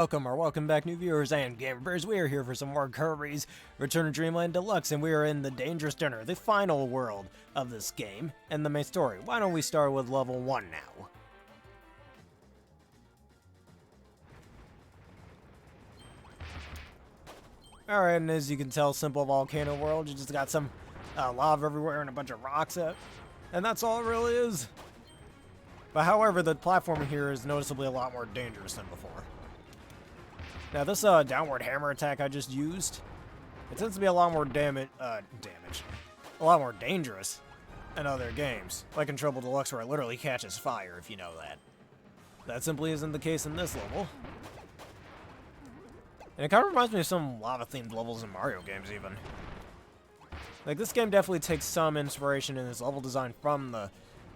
Welcome back, new viewers and gamers. We are here for some more Kirby's Return to Dreamland Deluxe, and we are in the Dangerous Dinner, the final world of this game, and the main story. Why don't we start with level 1 now? Alright, and as you can tell, simple volcano world. You just got some lava everywhere and a bunch of rocks up, and that's all it really is. But however, the platform here is noticeably a lot more dangerous than before. Now this downward hammer attack I just used, it tends to be a lot more a lot more dangerous in other games, like in Trouble Deluxe where it literally catches fire, if you know that. That simply isn't the case in this level. And it kind of reminds me of some lava-themed levels in Mario games, even. Like, this game definitely takes some inspiration in its level design from the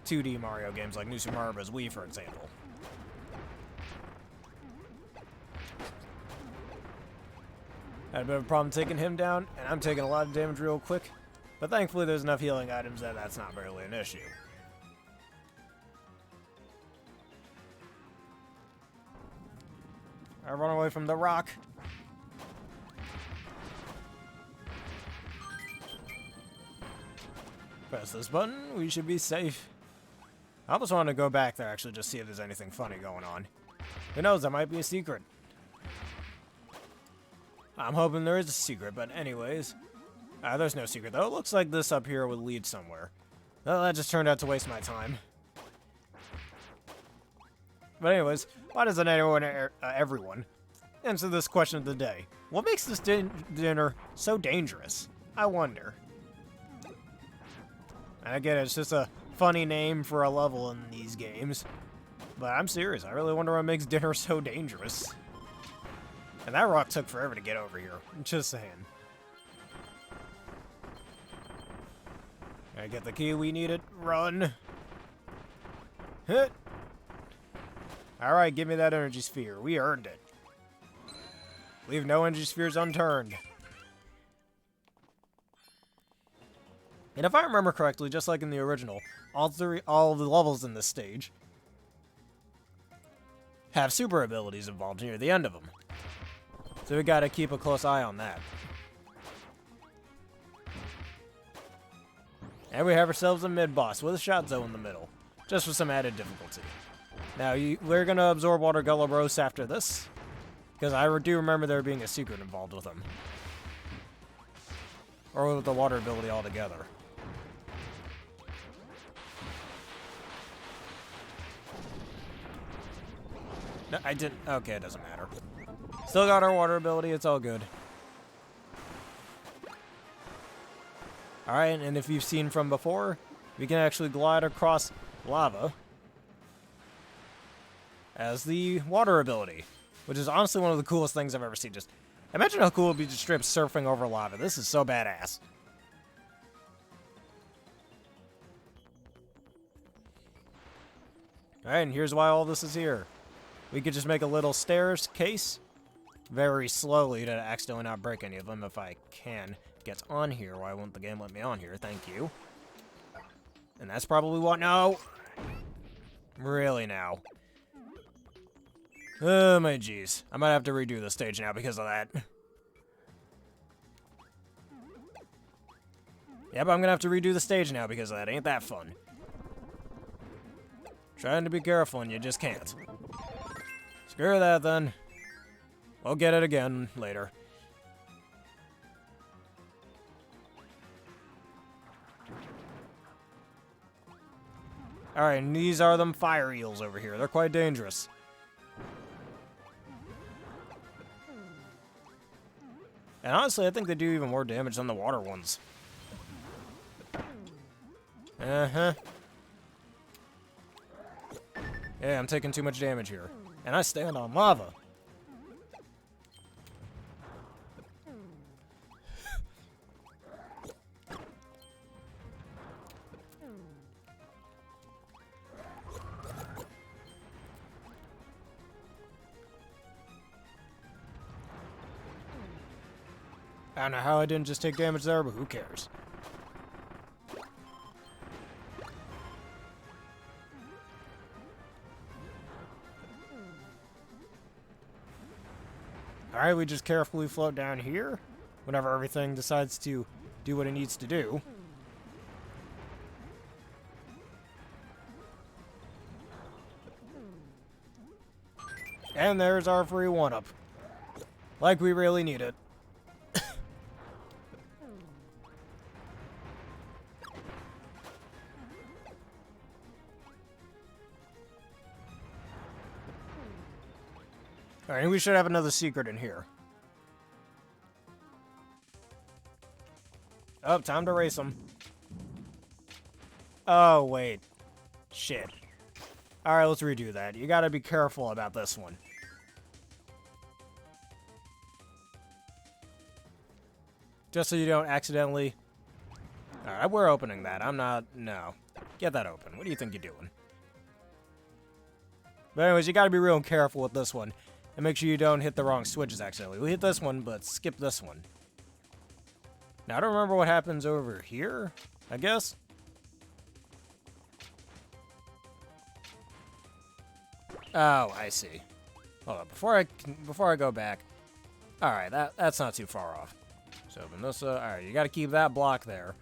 2D Mario games, like New Super Mario Bros. Wii, for example. Had a bit of a problem taking him down, and I'm taking a lot of damage real quick, but thankfully there's enough healing items that that's not really an issue. I run away from the rock. Press this button, we should be safe. I almost want to go back there actually just see if there's anything funny going on. Who knows, there might be a secret. I'm hoping there is a secret, but anyways. There's no secret though. It looks like this up here would lead somewhere. Well, that just turned out to waste my time. But anyways, why doesn't everyone answer this question of the day? What makes this dinner so dangerous? I wonder. And again, it's just a funny name for a level in these games. But I'm serious, I really wonder what makes dinner so dangerous. And that rock took forever to get over here. Just saying. Gotta get the key we needed. Run. Hit. Alright, give me that energy sphere. We earned it. Leave no energy spheres unturned. And if I remember correctly, just like in the original, all of the levels in this stage have super abilities involved near the end of them. So we gotta keep a close eye on that. And we have ourselves a mid-boss with a shot zone in the middle, just for some added difficulty. Now, we're gonna absorb Water Gulabros after this, because I do remember there being a secret involved with him. Or with the water ability altogether. No, I didn't. Okay, it doesn't matter. Still got our water ability, it's all good. Alright, and if you've seen from before, we can actually glide across lava as the water ability, which is honestly one of the coolest things I've ever seen. Just imagine how cool it would be to strip surfing over lava. This is so badass. Alright, and here's why all this is here. We could just make a little staircase very slowly to accidentally not break any of them if I can get on here. Why won't the game let me on here? Thank you. And that's probably what... No! Really now. Oh my jeez. I might have to redo the stage now because of that. Yep, I'm gonna have to redo the stage now because of that. Ain't that fun? Trying to be careful and you just can't. Screw that then. We'll get it again later. Alright, and these are them fire eels over here. They're quite dangerous. And honestly, I think they do even more damage than the water ones. Uh-huh. Yeah, I'm taking too much damage here. And I stand on lava. I don't know how I didn't just take damage there, but who cares? Alright, we just carefully float down here whenever everything decides to do what it needs to do. And there's our free 1-up. Like we really need it. Alright, we should have another secret in here. Oh, time to race them. Oh, wait. Shit. Alright, let's redo that. You gotta be careful about this one. Just so you don't accidentally... Alright, we're opening that. I'm not... No. Get that open. What do you think you're doing? But anyways, you gotta be real careful with this one. And make sure you don't hit the wrong switches accidentally. We hit this one, but skip this one. Now, I don't remember what happens over here, I guess. Oh, I see. Hold on, before I go back. Alright, that's not too far off. So open this up. Alright, you gotta keep that block there.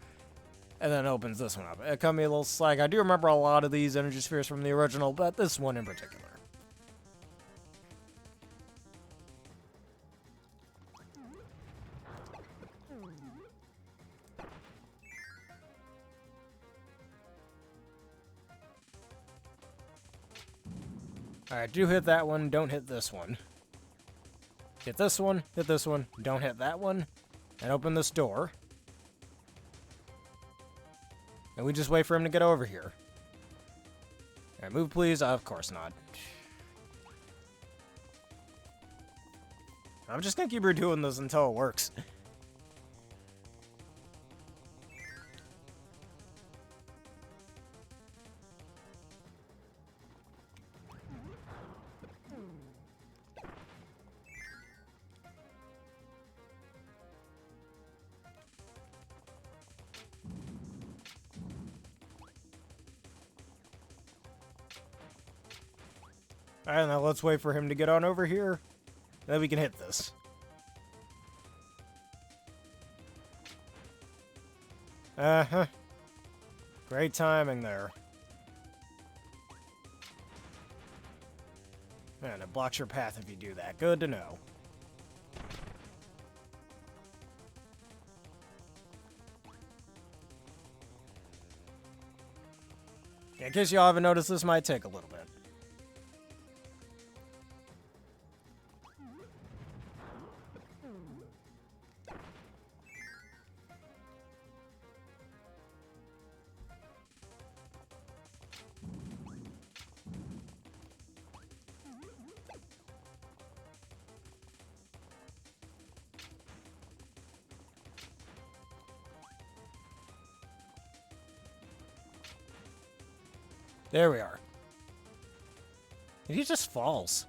And then it opens this one up. It cut me a little slack. I do remember a lot of these energy spheres from the original, but this one in particular. Alright, do hit that one, don't hit this one. Hit this one, don't hit that one, and open this door. And we just wait for him to get over here. Alright, move please. Of course not. I'm just gonna keep redoing this until it works. Alright, now let's wait for him to get on over here. Then we can hit this. Uh-huh. Great timing there. Man, it blocks your path if you do that. Good to know. In case y'all haven't noticed, this might take a little bit. There we are. And he just falls.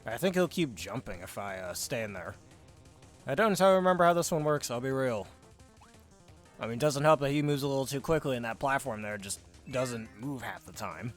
I think he'll keep jumping if I stay in there. I don't entirely remember how this one works, I'll be real. I mean, it doesn't help that he moves a little too quickly and that platform there just doesn't move half the time.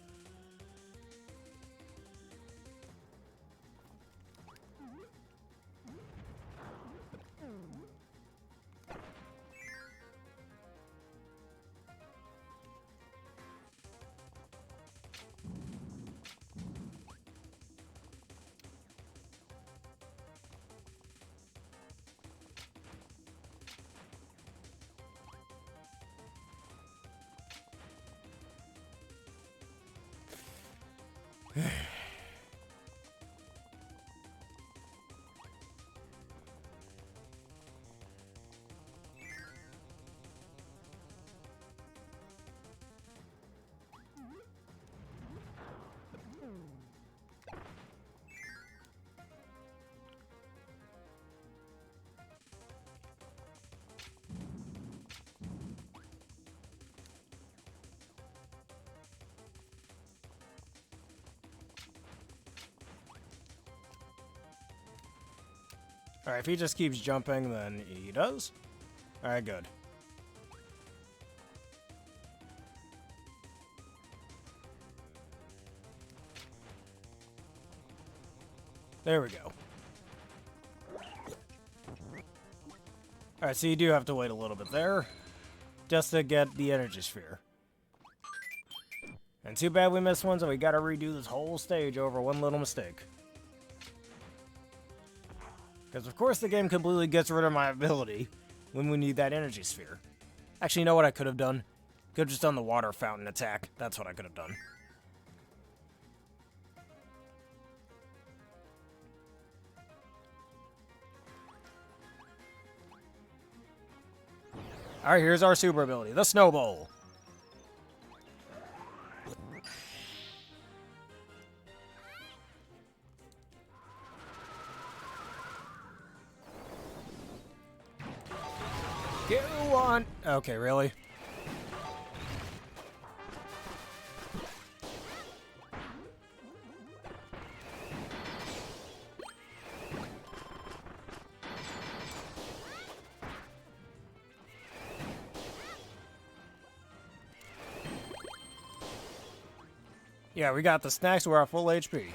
Alright, if he just keeps jumping, then he does. Alright, good. There we go. Alright, so you do have to wait a little bit there. Just to get the energy sphere. And too bad we missed one, so we gotta redo this whole stage over one little mistake. Because of course the game completely gets rid of my ability when we need that energy sphere. Actually, you know what I could have done? Could have just done the water fountain attack. That's what I could have done. Alright, here's our super ability, the Snowball. Go on! Okay, really? Yeah, we got the snacks, we're at full HP.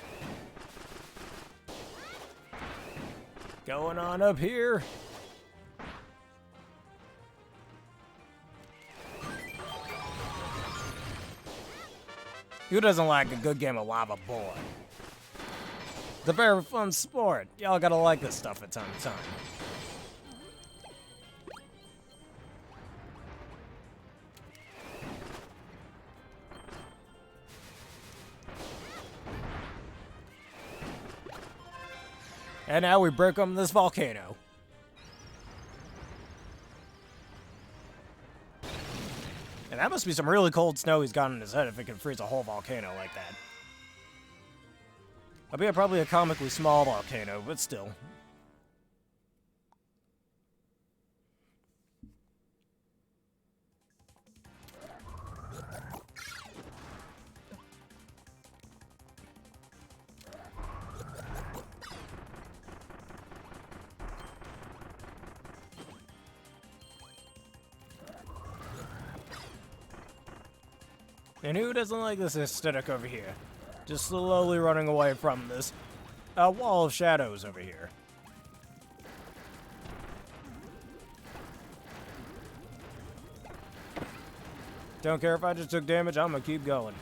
Going on up here. Who doesn't like a good game of Lava Boy? It's a very fun sport. Y'all gotta like this stuff at time to time. And now we break on this volcano. And that must be some really cold snow he's got on his head if it can freeze a whole volcano like that. I mean, probably a comically small volcano, but still. And who doesn't like this aesthetic over here? Just slowly running away from this wall of shadows over here. Don't care if I just took damage, I'm gonna keep going.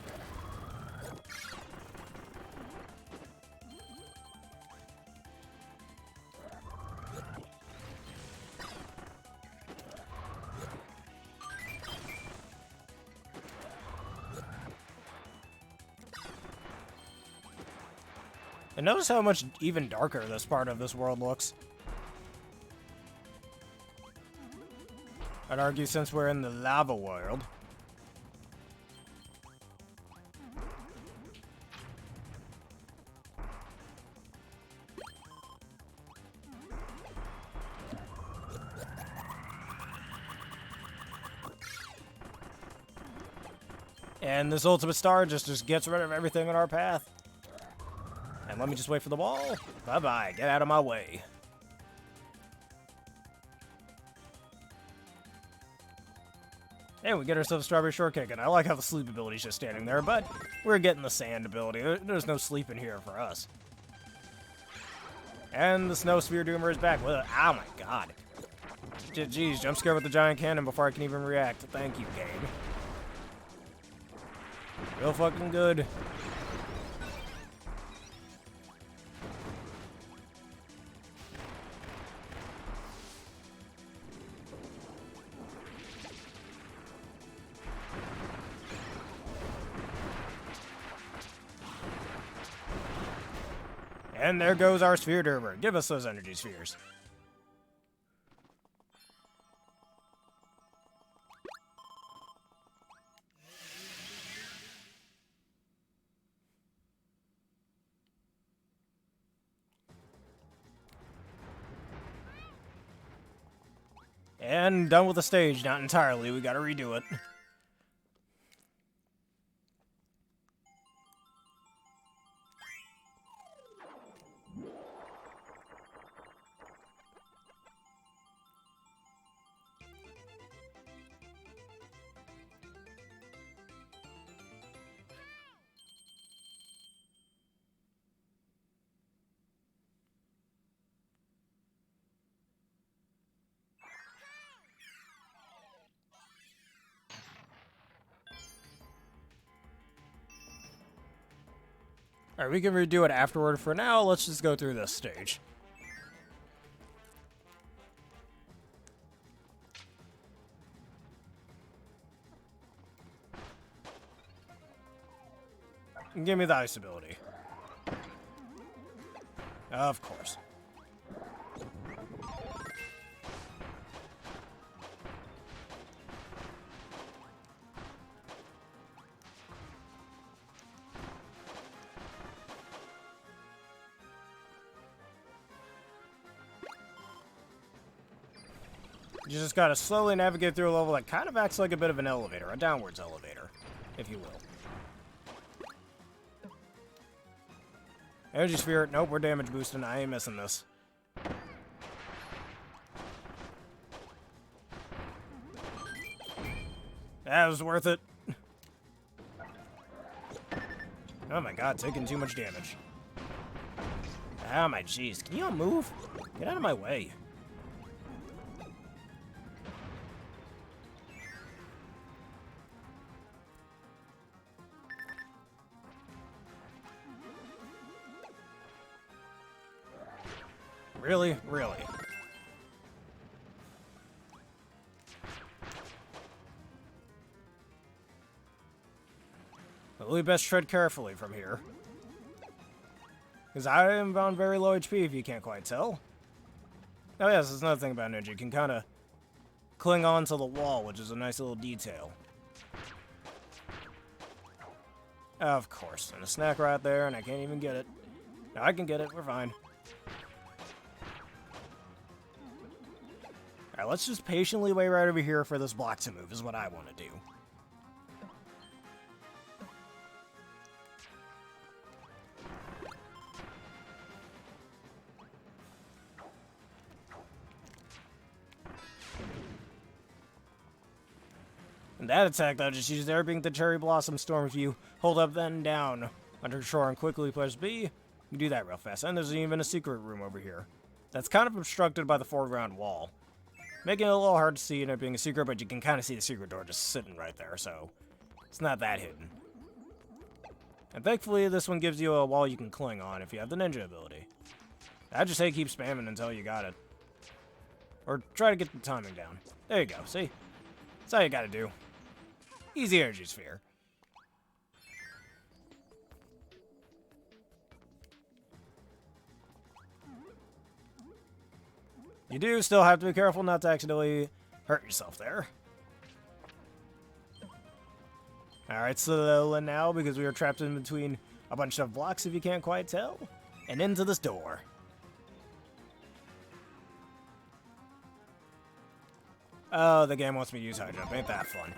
And notice how much even darker this part of this world looks. I'd argue since we're in the lava world. And this ultimate star just gets rid of everything in our path. And let me just wait for the ball. Bye-bye. Get out of my way. And we get ourselves a strawberry shortcake. And I like how the sleep ability's just standing there, but we're getting the sand ability. There's no sleep in here for us. And the snow sphere doomer is back with it. Oh my god. Jeez, jump scare with the giant cannon before I can even react. Thank you, game. Real fucking good. And there goes our sphere derber. Give us those energy spheres. And done with the stage, not entirely. We gotta redo it. Alright, we can redo it afterward. For now, let's just go through this stage. Give me the ice ability. Of course. You just gotta slowly navigate through a level that kind of acts like a bit of an elevator, a downwards elevator, if you will. Energy Sphere. Nope, we're damage boosting. I ain't missing this. That was worth it. Oh my god, taking too much damage. Oh my jeez. Can you all move? Get out of my way. Really? Really? But we best tread carefully from here. Because I am on very low HP, if you can't quite tell. Oh yes, there's another thing about Ninja. You can kind of cling on to the wall, which is a nice little detail. Of course. And a snack right there, and I can't even get it. No, I can get it. We're fine. Alright, let's just patiently wait right over here for this block to move, is what I want to do. And that attack, though, just use there being the Cherry Blossom Storm. If you hold up, then down under shore and quickly press B, you can do that real fast. And there's even a secret room over here that's kind of obstructed by the foreground wall, making it a little hard to see and it being a secret, but you can kind of see the secret door just sitting right there, so it's not that hidden. And thankfully, this one gives you a wall you can cling on if you have the ninja ability. I just say keep spamming until you got it. Or try to get the timing down. There you go, see? That's all you gotta do. Easy energy sphere. You do still have to be careful not to accidentally hurt yourself there. Alright, so now, because we are trapped in between a bunch of blocks, if you can't quite tell, and into this door. Oh, the game wants me to use high jump. Ain't that fun?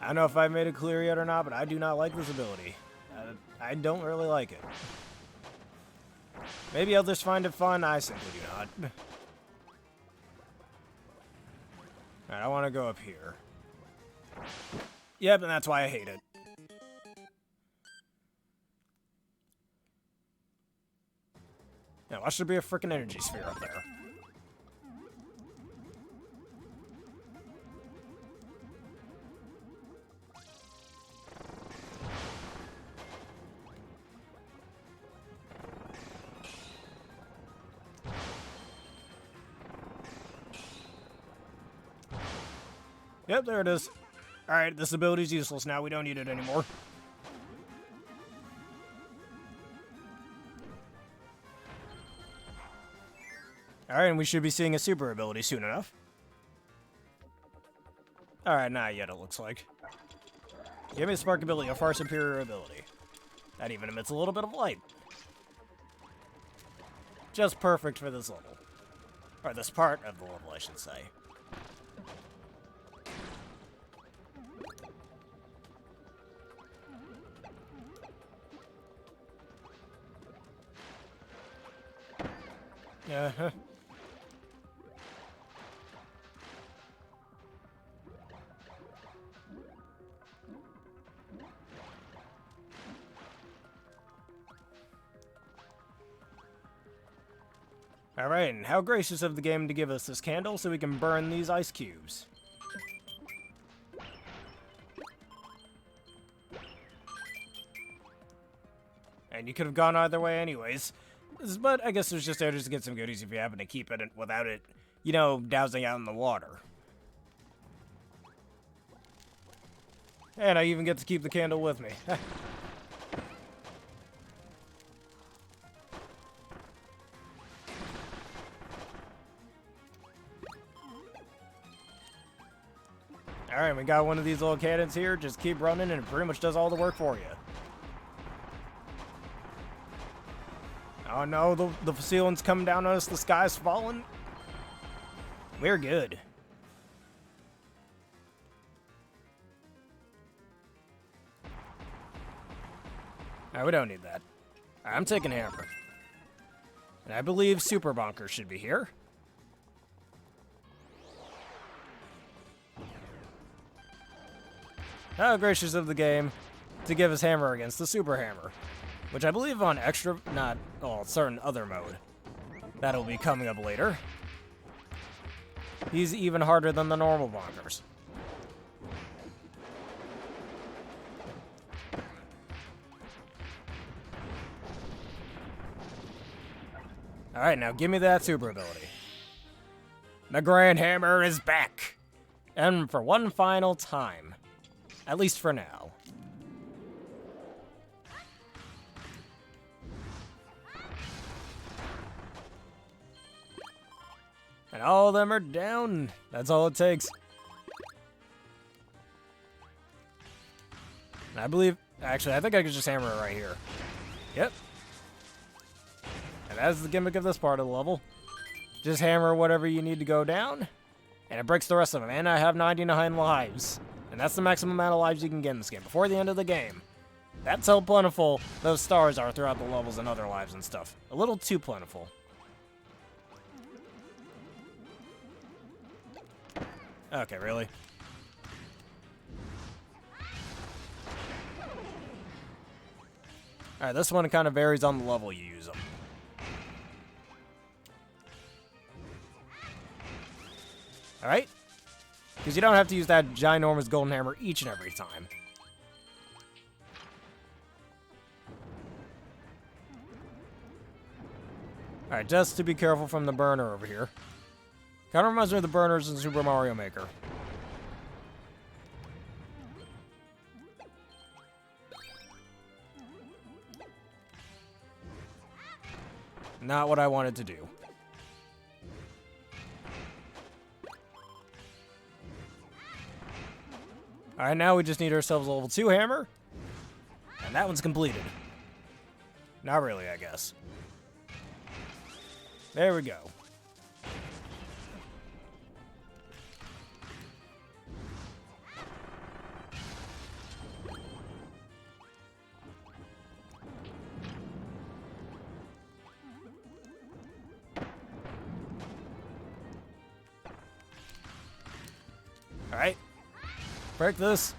I don't know if I made it clear yet or not, but I do not like this ability. I don't really like it. Maybe others find it fun. I simply do not. Alright, I want to go up here. Yep, and that's why I hate it. Now, watch there be a freaking energy sphere up there. Yep, there it is. Alright, this ability's useless now. We don't need it anymore. Alright, and we should be seeing a super ability soon enough. Alright, not yet, it looks like. Give me a spark ability, a far superior ability. That even emits a little bit of light. Just perfect for this level. Or this part of the level, I should say. Uh-huh. Alright, and how gracious of the game to give us this candle so we can burn these ice cubes. And you could have gone either way anyways. But I guess it was just there just to get some goodies if you happen to keep it without it, you know, dousing out in the water. And I even get to keep the candle with me. Alright, we got one of these little cannons here. Just keep running and it pretty much does all the work for you. Oh no, the ceiling's coming down on us. The sky's falling. We're good. Alright, we don't need that. Alright, I'm taking hammer. And I believe Super Bonker should be here. How gracious of the game to give us hammer against the Super Hammer. Which I believe on extra, not, well, certain other mode. That'll be coming up later. He's even harder than the normal bonkers. Alright, now give me that super ability. The Grand Hammer is back! And for one final time. At least for now. And all of them are down. That's all it takes. And I believe... Actually, I think I could just hammer it right here. Yep. And that's the gimmick of this part of the level. Just hammer whatever you need to go down. And it breaks the rest of them. And I have 99 lives. And that's the maximum amount of lives you can get in this game before the end of the game. That's how plentiful those stars are throughout the levels and other lives and stuff. A little too plentiful. Okay, really? Alright, this one kind of varies on the level you use them. Alright? Because you don't have to use that ginormous golden hammer each and every time. Alright, just to be careful from the burner over here. Kind of reminds me of the burners in Super Mario Maker. Not what I wanted to do. Alright, now we just need ourselves a level 2 hammer. And that one's completed. Not really, I guess. There we go. Alright. Break this.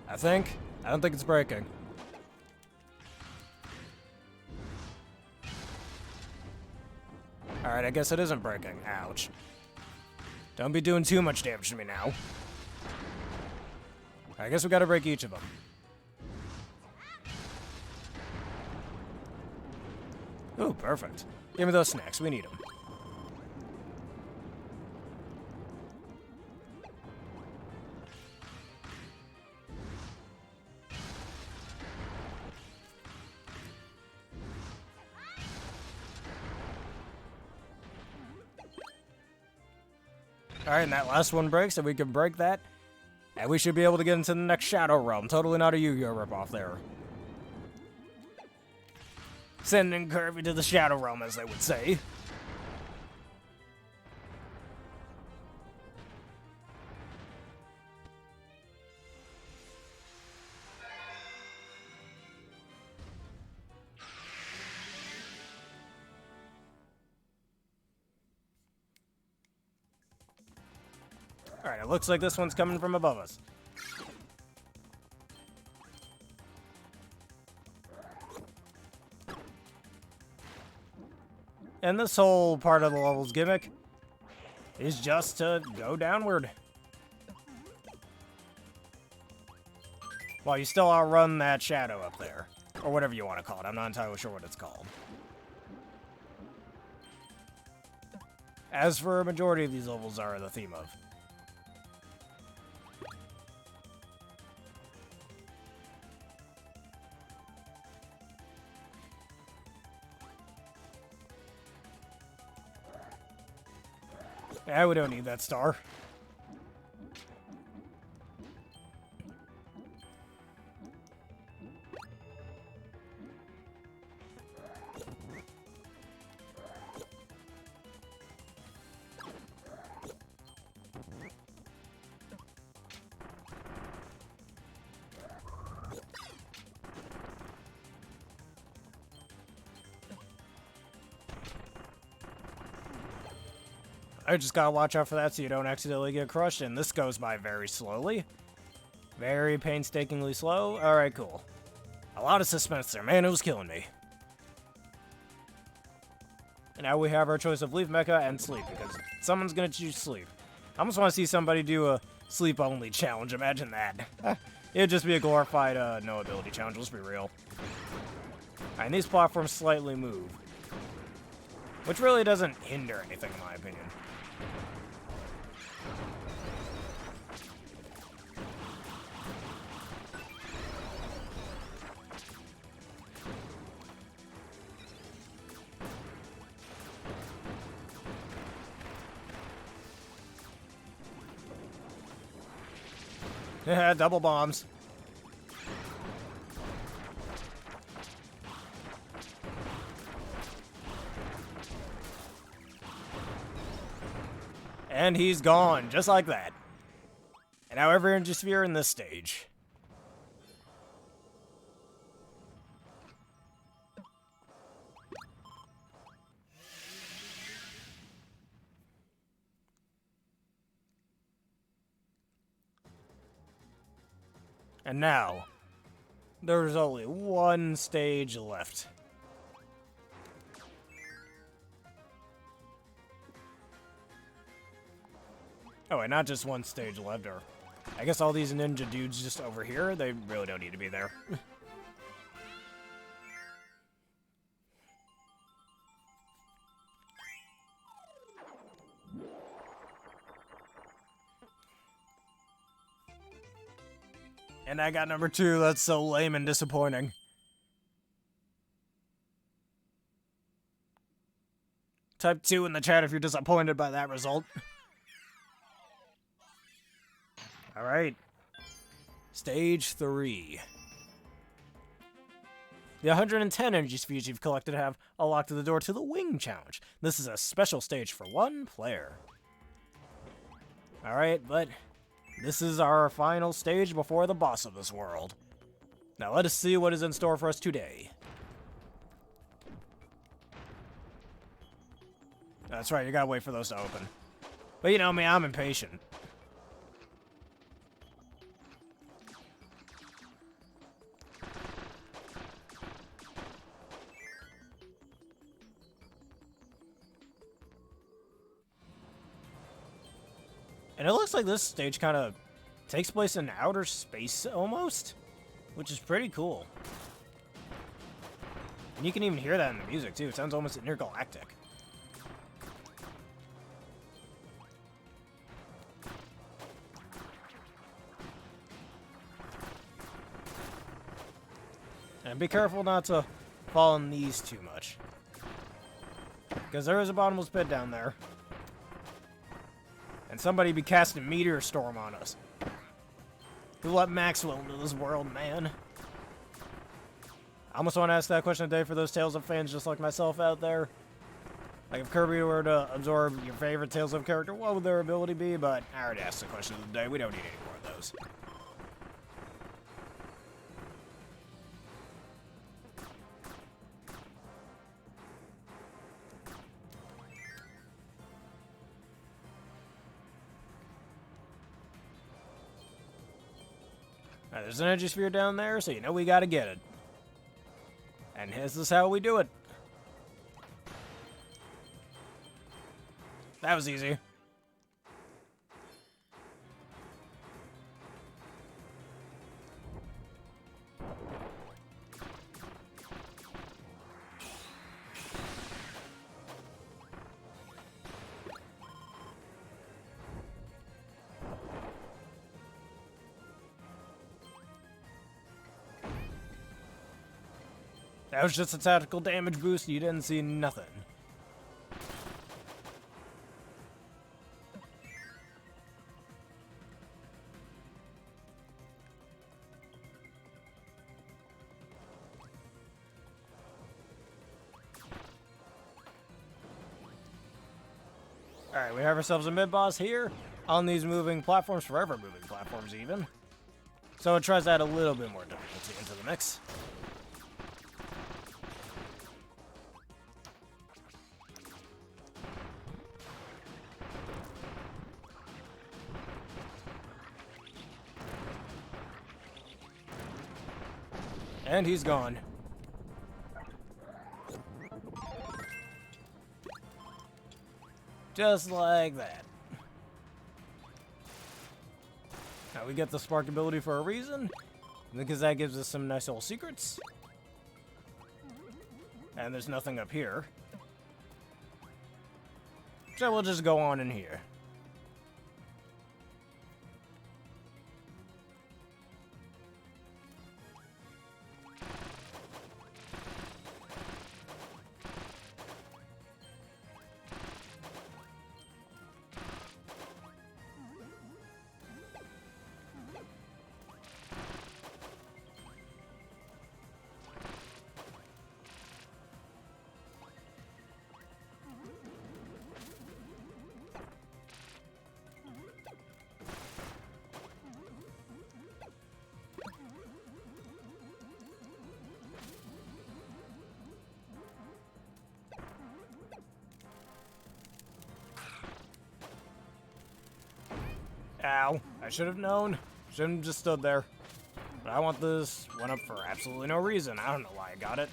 I think. I don't think it's breaking. Alright, I guess it isn't breaking. Ouch. Don't be doing too much damage to me now. I guess we gotta break each of them. Ooh, perfect. Give me those snacks. We need them. Alright, and that last one breaks, and we can break that. And we should be able to get into the next Shadow Realm. Totally not a Yu-Gi-Oh ripoff there. Sending Kirby to the Shadow Realm, as they would say. Alright, it looks like this one's coming from above us. And this whole part of the level's gimmick is just to go downward. While you still outrun that shadow up there. Or whatever you want to call it. I'm not entirely sure what it's called. As for a majority of these levels are the theme of. Yeah, we don't need that star. I just gotta watch out for that so you don't accidentally get crushed, and this goes by very slowly. Very painstakingly slow. Alright, cool. A lot of suspense there, man, it was killing me. And now we have our choice of leave Mecha and sleep, because someone's gonna choose sleep. I almost want to see somebody do a sleep-only challenge, imagine that. It'd just be a glorified no ability challenge, let's be real. Alright, and these platforms slightly move. Which really doesn't hinder anything, in my opinion. Yeah, double bombs. And he's gone, just like that. And now every energy sphere in this stage. And now, there's only one stage left. Oh, and not just one stage left, or I guess all these ninja dudes just over here, they really don't need to be there. And I got number 2, that's so lame and disappointing. Type 2 in the chat if you're disappointed by that result. Alright. Stage 3. The 110 energy spheres you've collected have unlocked the door to the Wing Challenge. This is a special stage for one player. Alright, but this is our final stage before the boss of this world. Now let us see what is in store for us today. That's right, you gotta wait for those to open. But you know me, I'm impatient. And it looks like this stage kind of takes place in outer space, almost. Which is pretty cool. And you can even hear that in the music, too. It sounds almost intergalactic. And be careful not to fall in these too much. Because there is a bottomless pit down there. And somebody be casting Meteor Storm on us. Who let Maxwell into this world, man? I almost want to ask that question today for those Tales of fans just like myself out there. Like, if Kirby were to absorb your favorite Tales of character, what would their ability be? But I already asked the question of the day. We don't need any more of those. Now, there's an energy sphere down there, so you know we gotta get it. And this is how we do it. That was easy. That was just a tactical damage boost. You didn't see nothing. Alright, we have ourselves a mid-boss here on these moving platforms, forever moving platforms even. So it tries to add a little bit more difficulty into the mix. And he's gone. Just like that. Now we get the spark ability for a reason, because that gives us some nice little secrets. And there's nothing up here. So we'll just go on in here. Ow. I should have known. Shouldn't have just stood there. But I want this one up for absolutely no reason. I don't know why I got it.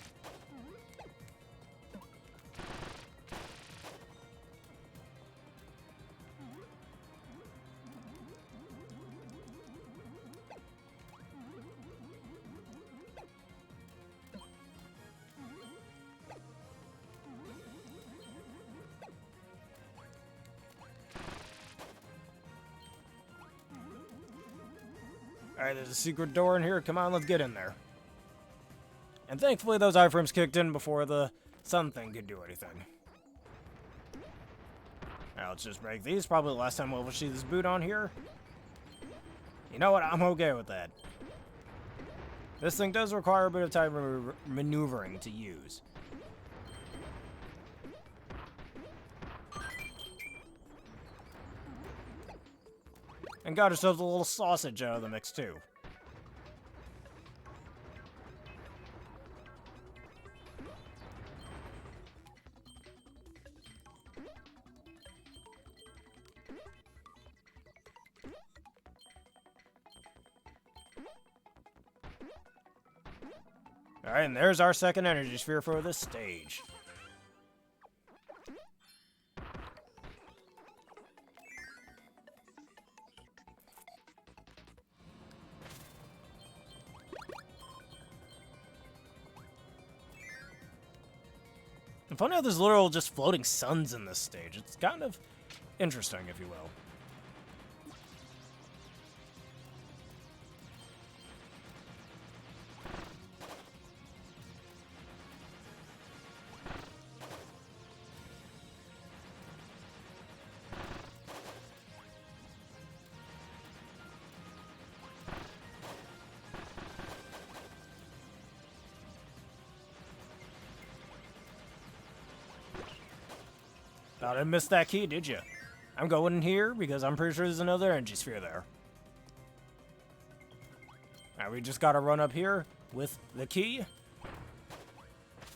Alright, there's a secret door in here. Come on, let's get in there. And thankfully those iframes kicked in before the sun thing could do anything. Alright, let's just break these. Probably the last time we'll see this boot on here. You know what? I'm okay with that. This thing does require a bit of time maneuvering to use. And got ourselves a little sausage out of the mix, too. Alright, and there's our second energy sphere for this stage. And funny how there's literal just floating suns in this stage. It's kind of interesting, if you will. Thought I missed that key, did you? I'm going in here because I'm pretty sure there's another energy sphere there. Now we just gotta run up here with the key.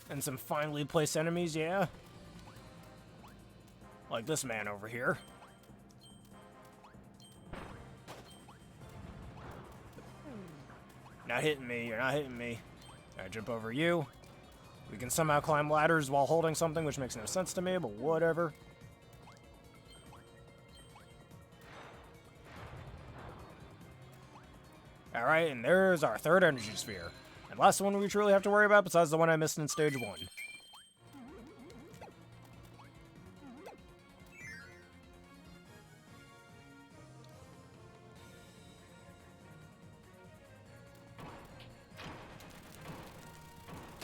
And some finely placed enemies, yeah. Like this man over here. Not hitting me, you're not hitting me. Alright, jump over you. We can somehow climb ladders while holding something, which makes no sense to me, but whatever. Alright, and there's our third energy sphere. And last one we truly have to worry about, besides the one I missed in stage 1.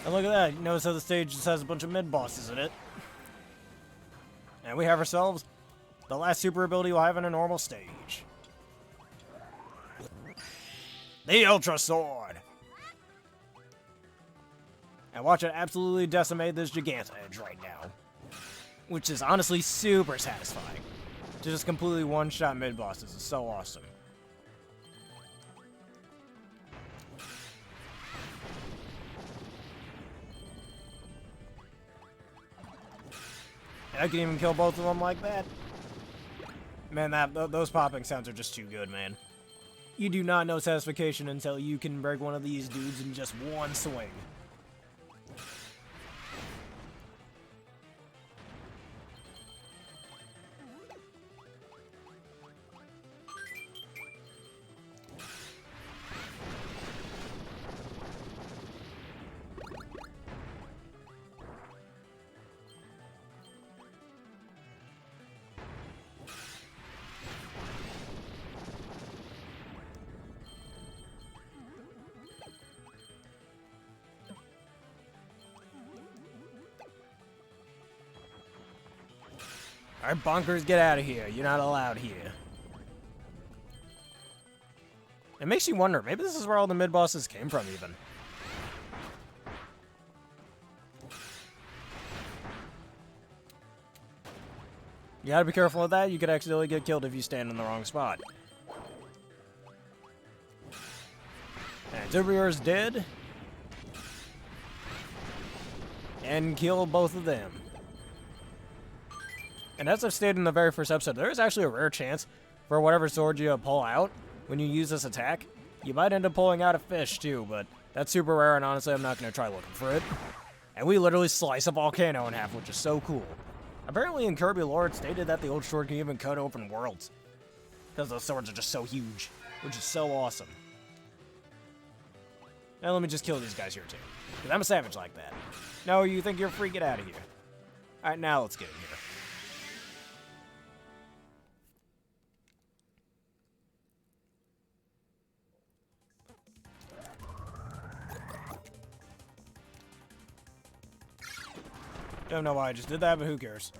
And And look at that. You notice how the stage just has a bunch of mid-bosses in it. And we have ourselves the last super ability we'll have in a normal stage. The Ultra Sword! And watch it absolutely decimate this Giganta Edge right now. Which is honestly super satisfying. To just completely one-shot mid-bosses is so awesome. And I can even kill both of them like that. Man, those popping sounds are just too good, man. You do not know satisfaction until you can break one of these dudes in just one swing. Alright, bonkers, get out of here. You're not allowed here. It makes you wonder, maybe this is where all the mid-bosses came from, even. You gotta be careful with that. You could accidentally get killed if you stand in the wrong spot. And Zubior's dead. And kill both of them. And as I've stated in the very first episode, there is actually a rare chance for whatever sword you pull out when you use this attack. You might end up pulling out a fish too, but that's super rare, and honestly, I'm not going to try looking for it. And we literally slice a volcano in half, which is so cool. Apparently in Kirby lore, it stated that the old sword can even cut open worlds. Because those swords are just so huge, which is so awesome. Now let me just kill these guys here too. Because I'm a savage like that. No, you think you're free? Get out of here. Alright, now let's get in here. Don't know why I just did that, but who cares?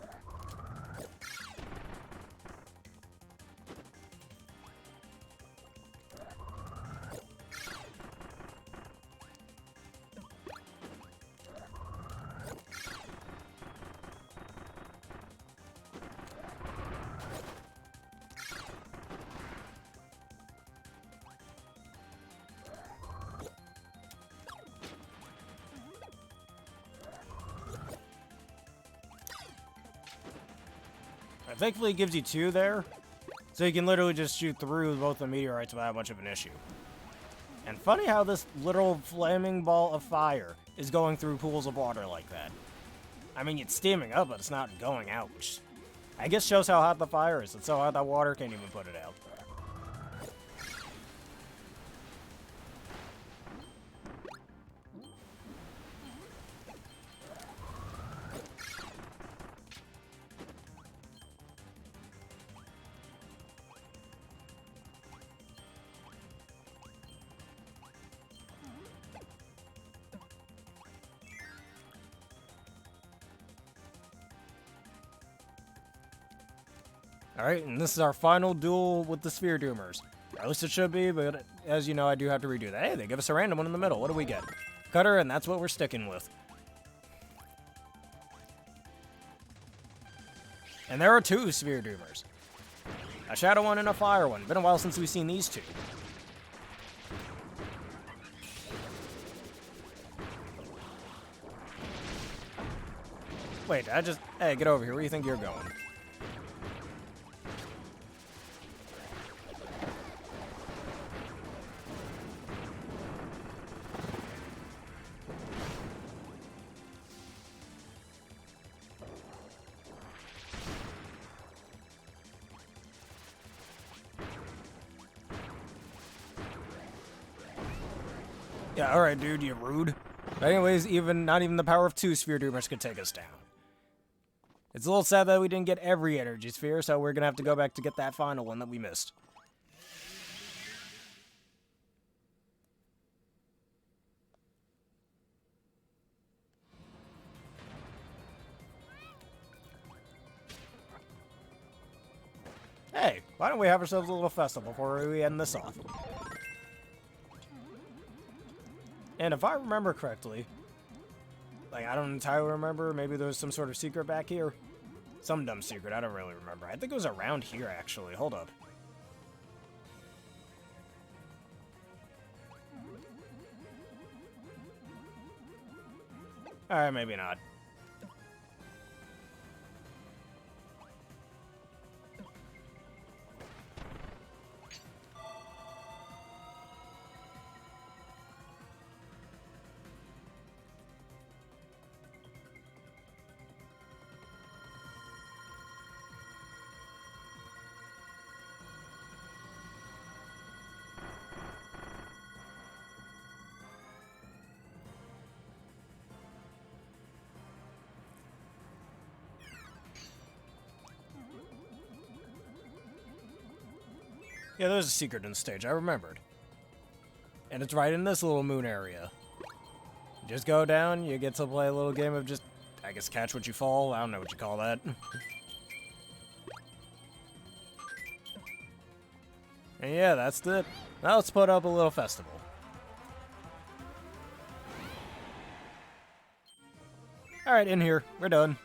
Thankfully, it gives you two there, so you can literally just shoot through both the meteorites without much of an issue. And funny how this literal flaming ball of fire is going through pools of water like that. I mean, it's steaming up, but it's not going out, which I guess shows how hot the fire is. It's so hot that water can't even put it out. Alright, and this is our final duel with the Sphere Doomers. Or at least it should be, but as you know, I do have to redo that. Hey, they give us a random one in the middle. What do we get? Cutter, and that's what we're sticking with. And there are two Sphere Doomers. A Shadow one and a Fire one. Been a while since we've seen these two. Wait, hey, get over here. Where do you think you're going? Yeah, alright, dude, you rude. But anyways, not even the power of two Sphere Doomers could take us down. It's a little sad that we didn't get every energy sphere, so we're gonna have to go back to get that final one that we missed. Hey, why don't we have ourselves a little festival before we end this off? And if I remember correctly, like, I don't entirely remember, maybe there was some sort of secret back here. Some dumb secret, I don't really remember. I think it was around here, actually. Hold up. Alright, maybe not. Yeah, there's a secret in the stage, I remembered. And it's right in this little moon area. You just go down, you get to play a little game of just, I guess, catch what you fall. I don't know what you call that. And yeah, that's it. Now let's put up a little festival. Alright, in here. We're done.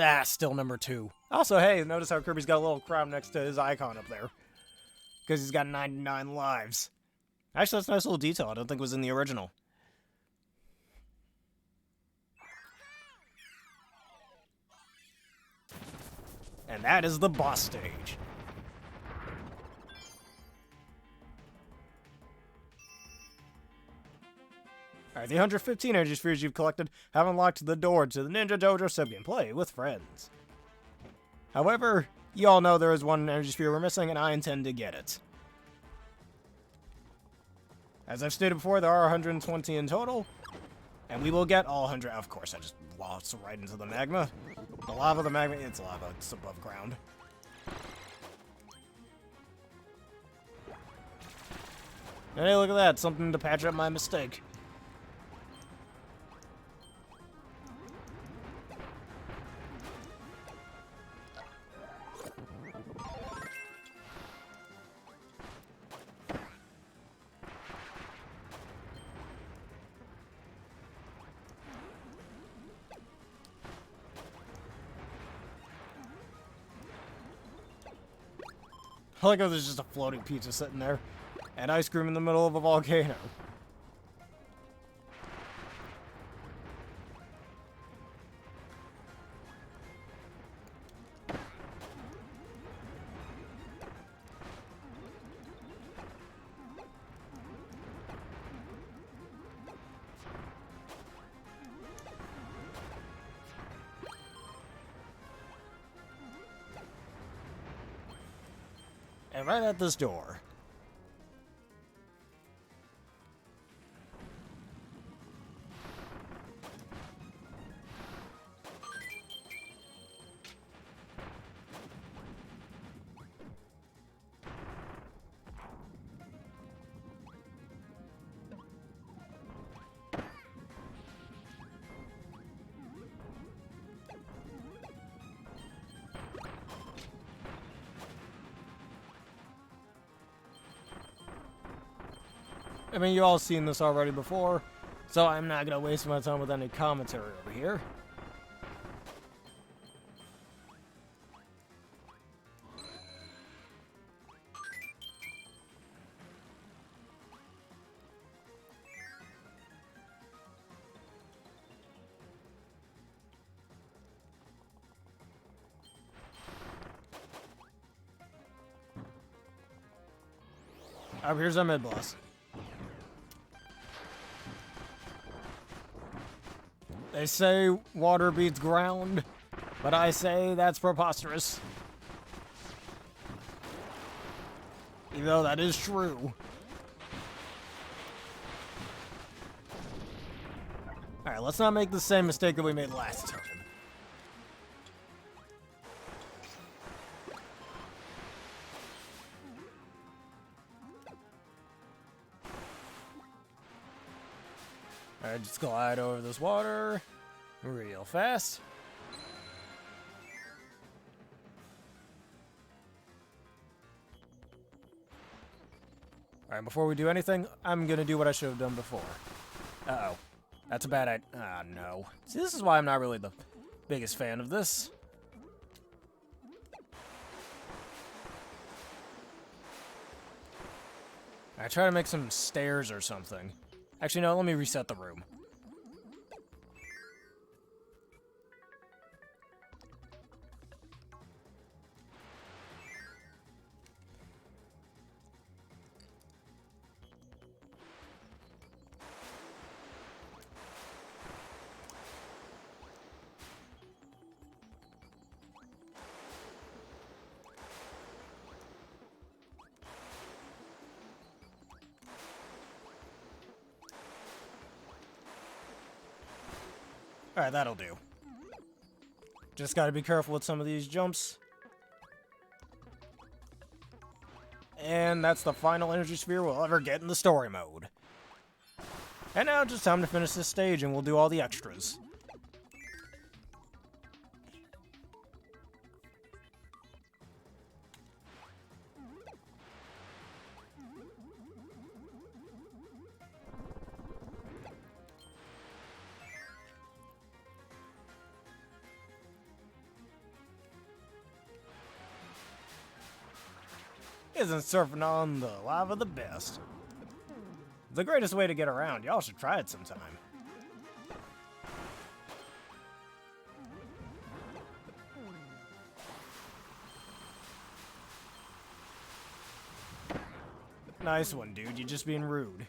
Ah, still number 2. Also, hey, notice how Kirby's got a little crown next to his icon up there. Because he's got 99 lives. Actually, that's a nice little detail. I don't think it was in the original. And that is the boss stage. Alright, the 115 energy spheres you've collected have unlocked the door to the Ninja Dojo sub-game. Play with friends. However, you all know there is one energy sphere we're missing, and I intend to get it. As I've stated before, there are 120 in total, and we will get all 100. Of course, I just lost right into the magma. The lava, the magma, it's lava, it's above ground. Hey, look at that, something to patch up my mistake. I like how there's just a floating pizza sitting there. And ice cream in the middle of a volcano. And right at this door. I mean, you all seen this already before, so I'm not going to waste my time with any commentary over here. Here's our mid-boss. They say water beats ground, but I say that's preposterous. Even though that is true. Alright, let's not make the same mistake that we made last time. Alright, just glide over this water real fast. Alright, before we do anything, I'm gonna do what I should have done before. Uh-oh. That's a bad idea. Ah, no. See, this is why I'm not really the biggest fan of this. I try to make some stairs or something. Actually, no, let me reset the room. Alright, that'll do. Just gotta be careful with some of these jumps. And that's the final energy sphere we'll ever get in the story mode. And now just time to finish this stage and we'll do all the extras. Isn't surfing on the lava the best? The greatest way to get around. Y'all should try it sometime. Nice one, dude. You're just being rude.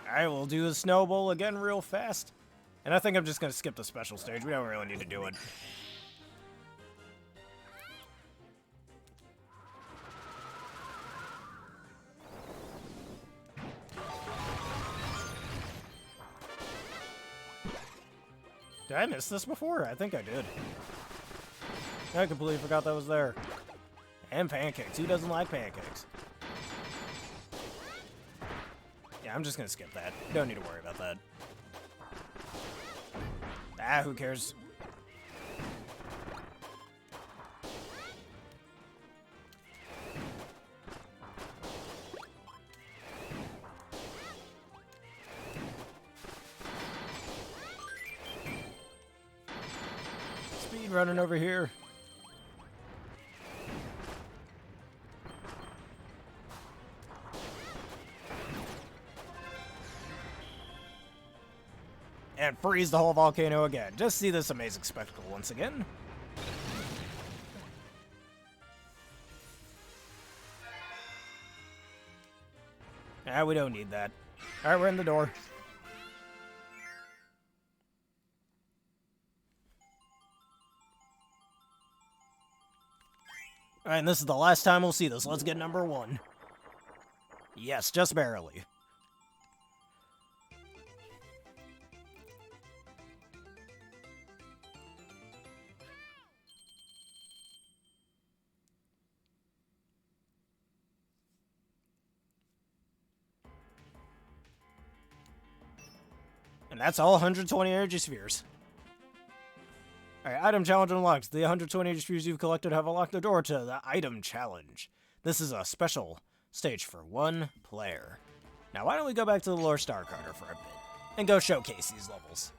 Alright, we'll do the snowball again real fast. And I think I'm just going to skip the special stage. We don't really need to do it. Did I miss this before? I think I did. I completely forgot that was there. And pancakes. Who doesn't like pancakes? Yeah, I'm just gonna skip that. Don't need to worry about that. Ah, who cares? Speed running over here. And freeze the whole volcano again. Just see this amazing spectacle once again. Ah, we don't need that. Alright, we're in the door. Alright, and this is the last time we'll see this. Let's get number 1. Yes, just barely. And that's all 120 energy spheres. Alright, item challenge unlocked. The 120 energy spheres you've collected have unlocked the door to the item challenge. This is a special stage for 1 player. Now why don't we go back to the lore star carter for a bit and go showcase these levels.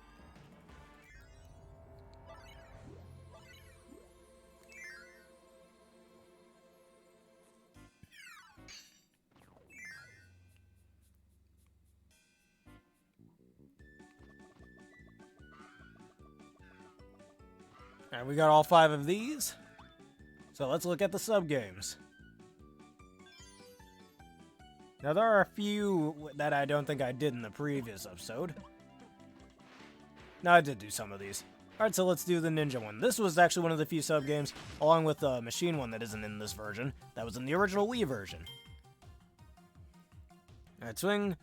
Alright, we got all 5 of these. So let's look at the sub-games. Now, there are a few that I don't think I did in the previous episode. No, I did do some of these. Alright, so let's do the ninja one. This was actually one of the few sub-games, along with the machine one that isn't in this version, that was in the original Wii version. Alright, swing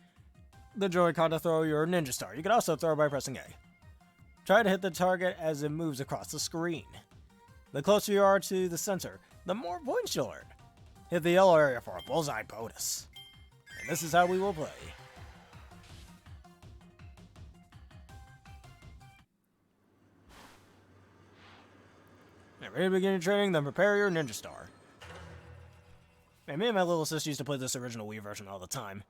the Joy-Con to throw your ninja star. You can also throw by pressing A. Try to hit the target as it moves across the screen. The closer you are to the center, the more points you'll earn. Hit the yellow area for a bullseye bonus. And this is how we will play. Ready to begin your training, then prepare your ninja star. Man, me and my little sister used to play this original Wii version all the time.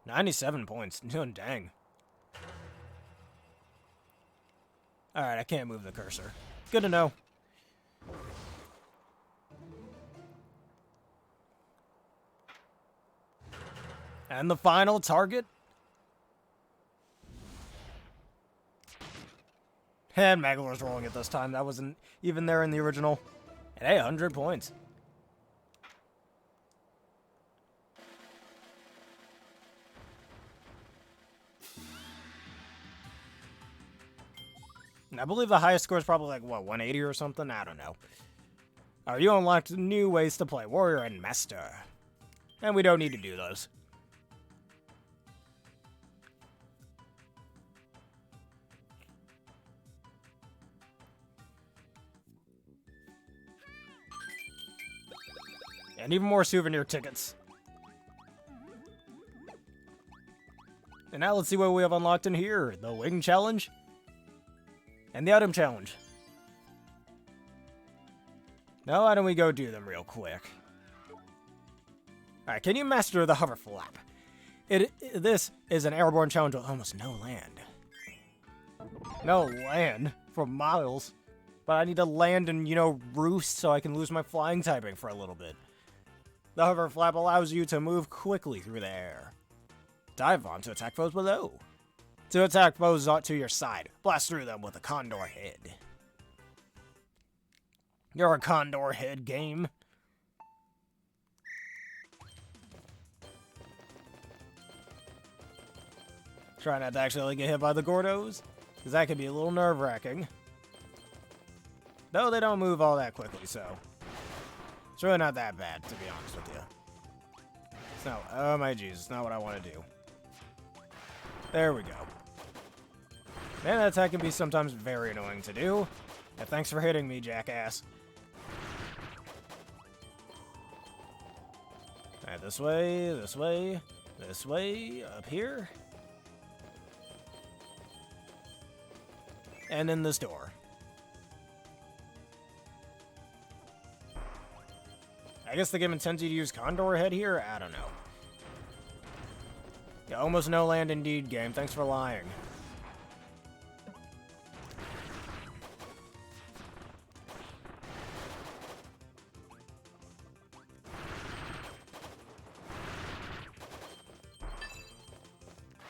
$97 points. Dang. Alright, I can't move the cursor. Good to know. And the final target. And Magolor's rolling it this time. That wasn't even there in the original. And hey, 100 points. And I believe the highest score is probably like, what, 180 or something? I don't know. You unlocked new ways to play Warrior and Master. And we don't need to do those. And even more souvenir tickets. And now let's see what we have unlocked in here. The Wing Challenge. And the Item Challenge. Now why don't we go do them real quick. Alright, can you master the hover flap? This is an airborne challenge with almost no land. No land? For miles. But I need to land and, roost so I can lose my flying typing for a little bit. The hover flap allows you to move quickly through the air. Dive on to attack foes below. To attack foes to your side, blast through them with a condor head. You're a condor head game. Try not to actually get hit by the Gordos, because that can be a little nerve-wracking. Though they don't move all that quickly, so it's really not that bad, to be honest with you. It's not, oh my jeez, it's not what I want to do. There we go. Man, that attack can be sometimes very annoying to do. And thanks for hitting me, jackass. Alright, this way, this way, this way, up here. And in this door. I guess the game intends you to use Condor Head here? I don't know. Yeah, almost no land indeed, game. Thanks for lying.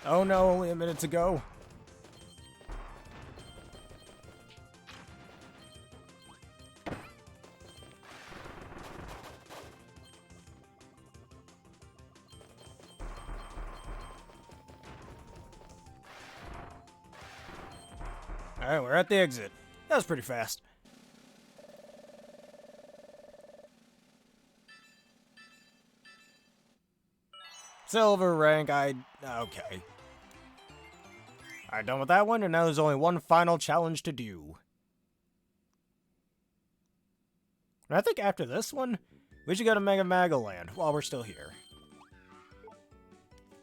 Oh no, only a minute to go. Alright, we're at the exit. That was pretty fast. Silver rank, okay. Alright, done with that one, and now there's only one final challenge to do. And I think after this one, we should go to Mega Magoland while we're still here.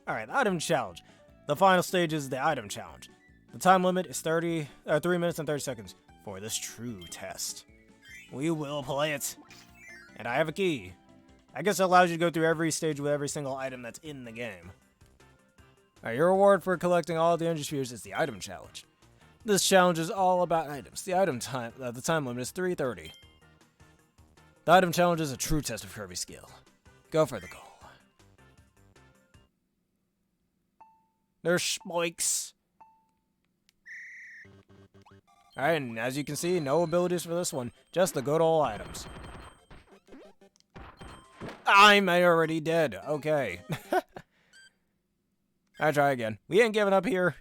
Alright, the Item Challenge. The final stage is the Item Challenge. The time limit is 3 minutes and 30 seconds for this true test. We will play it. And I have a key. I guess it allows you to go through every stage with every single item that's in the game. Alright, your reward for collecting all the energy spheres is the Item Challenge. This challenge is all about items. The time limit is 3:30. The Item Challenge is a true test of Kirby's skill. Go for the goal. There's spikes. Alright, and as you can see, no abilities for this one. Just the good old items. I'm already dead. Okay. I'll try again. We ain't giving up here.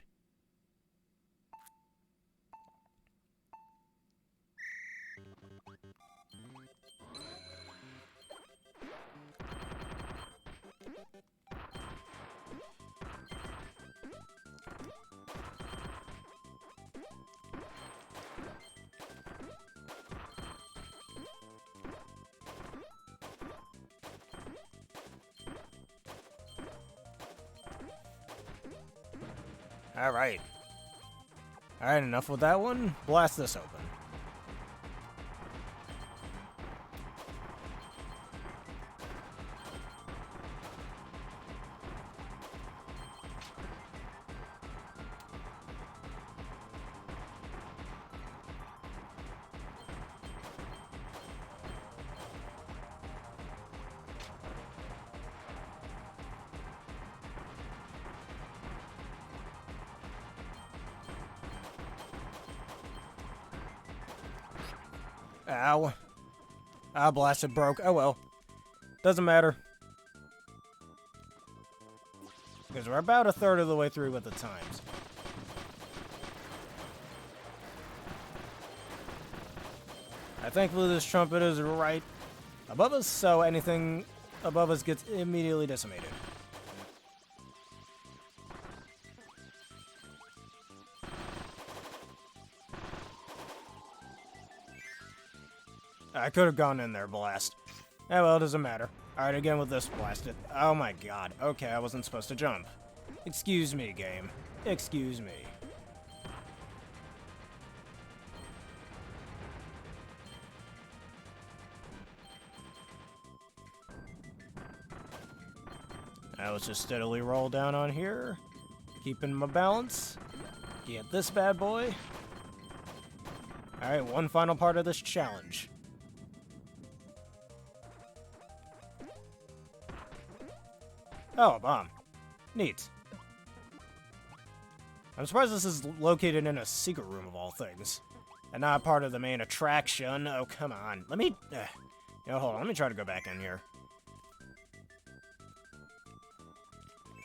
Alright. Alright, enough with that one. Blast this open. Ow. Ah, blasted broke. Oh well. Doesn't matter. Because we're about a third of the way through with the times. Thankfully this trumpet is right above us, so anything above us gets immediately decimated. I could have gone in there, blast. Eh, well, it doesn't matter. Alright, again with this blasted. Oh my god. Okay, I wasn't supposed to jump. Excuse me, game. Excuse me. Now let's just steadily roll down on here. Keeping my balance. Get this bad boy. Alright, one final part of this challenge. Oh, a bomb. Neat. I'm surprised this is located in a secret room of all things. And not part of the main attraction. Oh, come on. Let me... hold on. Let me try to go back in here.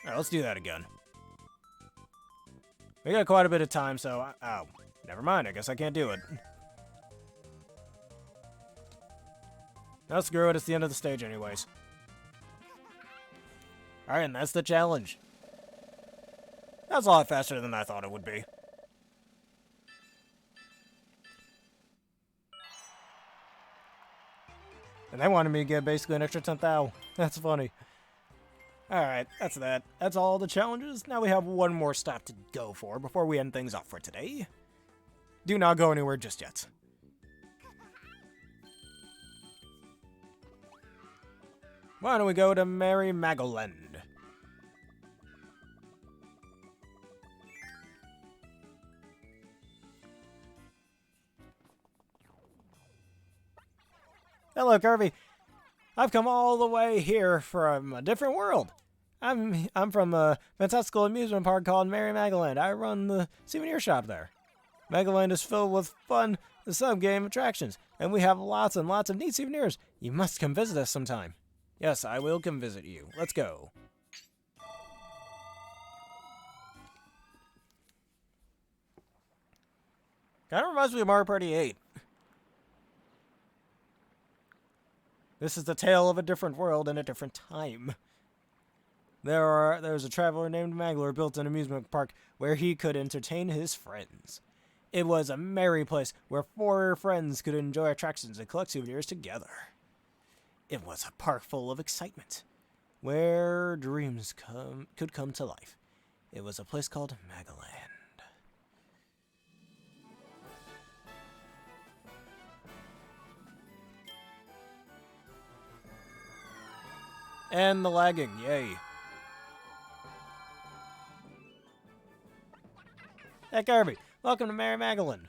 Alright, let's do that again. We got quite a bit of time, so... Oh, never mind. I guess I can't do it. No, screw it. It's the end of the stage anyways. Alright, and that's the challenge. That's a lot faster than I thought it would be. And they wanted me to get basically an extra 10,000. That's funny. Alright, that's that. That's all the challenges. Now we have one more stop to go for before we end things off for today. Do not go anywhere just yet. Why don't we go to Merry Magoland? Hello, Kirby. I've come all the way here from a different world. I'm from a fantastical amusement park called Merry Magoland. I run the souvenir shop there. Magoland is filled with fun sub-game attractions, and we have lots and lots of neat souvenirs. You must come visit us sometime. Yes, I will come visit you. Let's go. Kind of reminds me of Mario Party 8. This is the tale of a different world in a different time. There's a traveler named Magler built an amusement park where he could entertain his friends. It was a merry place where 4 friends could enjoy attractions and collect souvenirs together. It was a park full of excitement, where dreams could come to life. It was a place called Magoland. And the lagging, yay. Hey Kirby, welcome to Merry Magoland.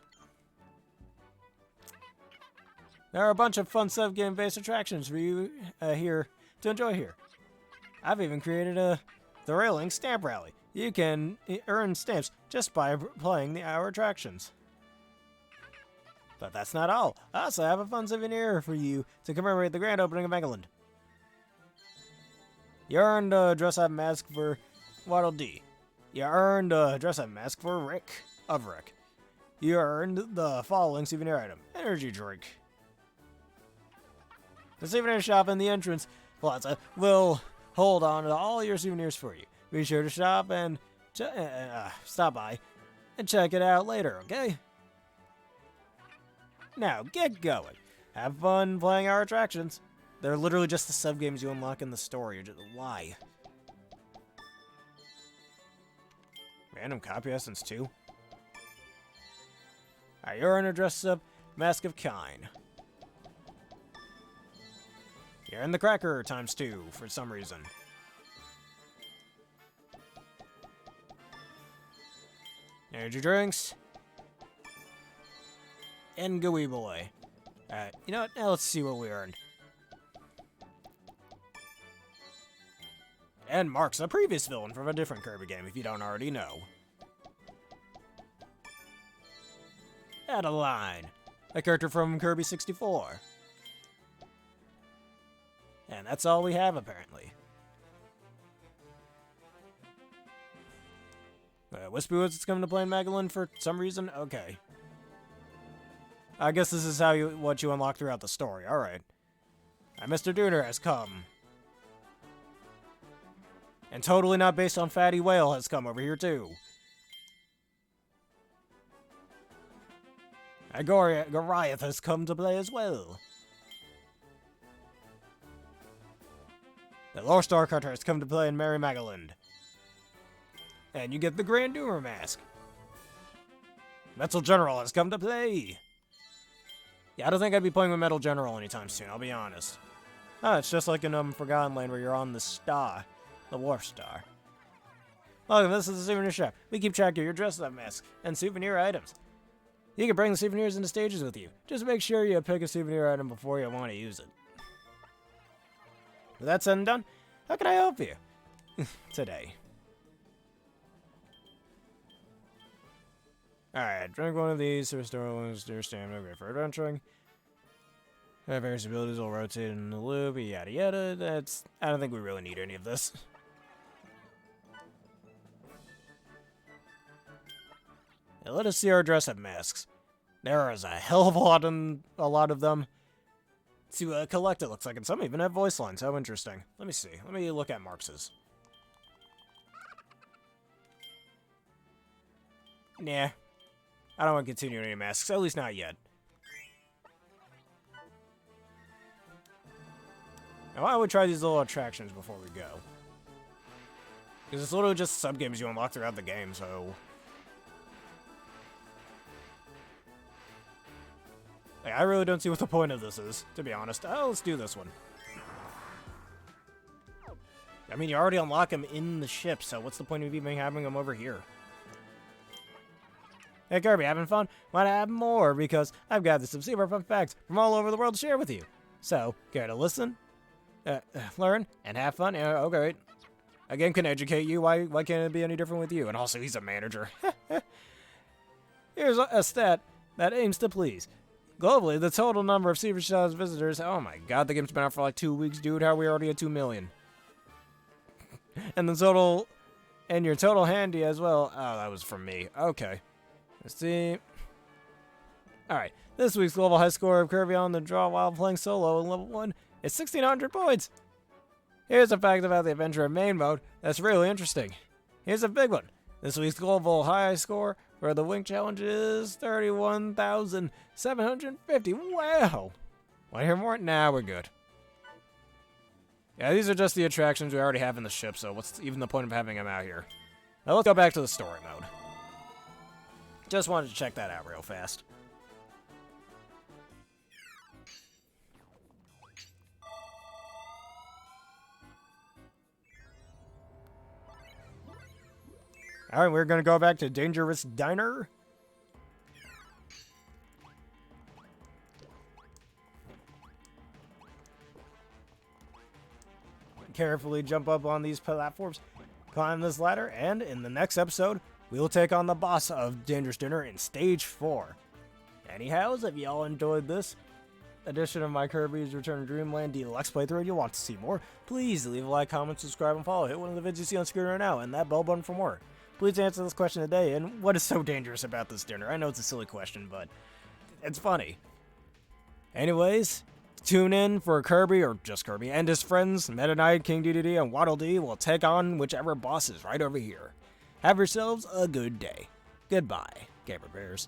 There are a bunch of fun sub-game based attractions for you here to enjoy here. I've even created a thrilling stamp rally. You can earn stamps just by playing our attractions. But that's not all. I also have a fun souvenir for you to commemorate the grand opening of Megaland. You earned a dress-up mask for Waddle Dee. You earned a dress-up mask for Rick of Rick. You earned the following souvenir item: energy drink. The souvenir shop in the entrance plaza will hold on to all your souvenirs for you. Be sure to stop by and check it out later, okay? Now, get going. Have fun playing our attractions. They're literally just the sub-games you unlock in the story. Why? Random copy essence, too? Alright, you're in a dress-up mask of Kine. You're in the cracker ×2 for some reason. Energy drinks. And Gooey Boy. Alright, you know what? Now let's see what we earned. And Mark's a previous villain from a different Kirby game, if you don't already know. Adeline, a character from Kirby 64. And that's all we have, apparently. Wispy Woods is coming to play in Megaland for some reason? Okay. I guess this is what you unlock throughout the story. Alright. Mr. Dooner has come. And totally not based on Fatty Whale has come over here, too. Goliath has come to play as well. The Lore Star Cutter has come to play in Merry Megaland. And you get the Grand Doomer mask. Metal General has come to play. Yeah, I don't think I'd be playing with Metal General anytime soon, I'll be honest. Oh, it's just like in Forgotten Land where you're on the star. The War Star. Welcome, this is the souvenir shop. We keep track of your dress-up masks and souvenir items. You can bring the souvenirs into stages with you. Just make sure you pick a souvenir item before you want to use it. With that said and done, how can I help you today? Alright, drink one of these to restore one's your stamina, great for adventuring. Various abilities will rotate in the loop, yada yada. I don't think we really need any of this. Now let us see our dress-up masks. There is a hell of a lot of them to collect, it looks like, and some even have voice lines. How interesting. Let me see. Let me look at Marx's. Nah. I don't want to continue any masks, at least not yet. Now, why don't we try these little attractions before we go? Because it's literally just sub-games you unlock throughout the game, so... Like, I really don't see what the point of this is, to be honest. Oh, let's do this one. I mean, you already unlock them in the ship, so what's the point of even having them over here? Hey, Kirby, having fun? Want to have more? Because I've got some super fun facts from all over the world to share with you. So, care to listen, learn, and have fun? Okay. A game can educate you. Why can't it be any different with you? And also, he's a manager. Here's a stat that aims to please. Globally, the total number of Superstars visitors... Oh my god, the game's been out for like 2 weeks, dude. How are we already at 2 million? And the total... And your total handy as well. Oh, that was from me. Okay. Let's see. Alright. This week's global high score of Kirby on the draw while playing solo in level 1 is 1,600 points. Here's a fact about the Adventure main mode that's really interesting. Here's a big one. This week's global high score for the Wing Challenge is 31,750. Wow! Want to hear more? Nah, we're good. Yeah, these are just the attractions we already have in the ship, so what's even the point of having them out here? Now let's go back to the story mode. Just wanted to check that out real fast. Alright, we're gonna go back to Dangerous Diner. Carefully jump up on these platforms, climb this ladder, and in the next episode, we will take on the boss of Dangerous Dinner in Stage 4. Anyhows, if y'all enjoyed this edition of my Kirby's Return to Dreamland Deluxe playthrough and you want to see more, please leave a like, comment, subscribe, and follow. Hit one of the videos you see on screen right now and that bell button for more. Please answer this question today, and what is so dangerous about this dinner? I know it's a silly question, but it's funny. Anyways, tune in for Kirby, or just Kirby, and his friends, Meta Knight, King DDD, and Waddle Dee will take on whichever boss is right over here. Have yourselves a good day. Goodbye, Gamer Bears.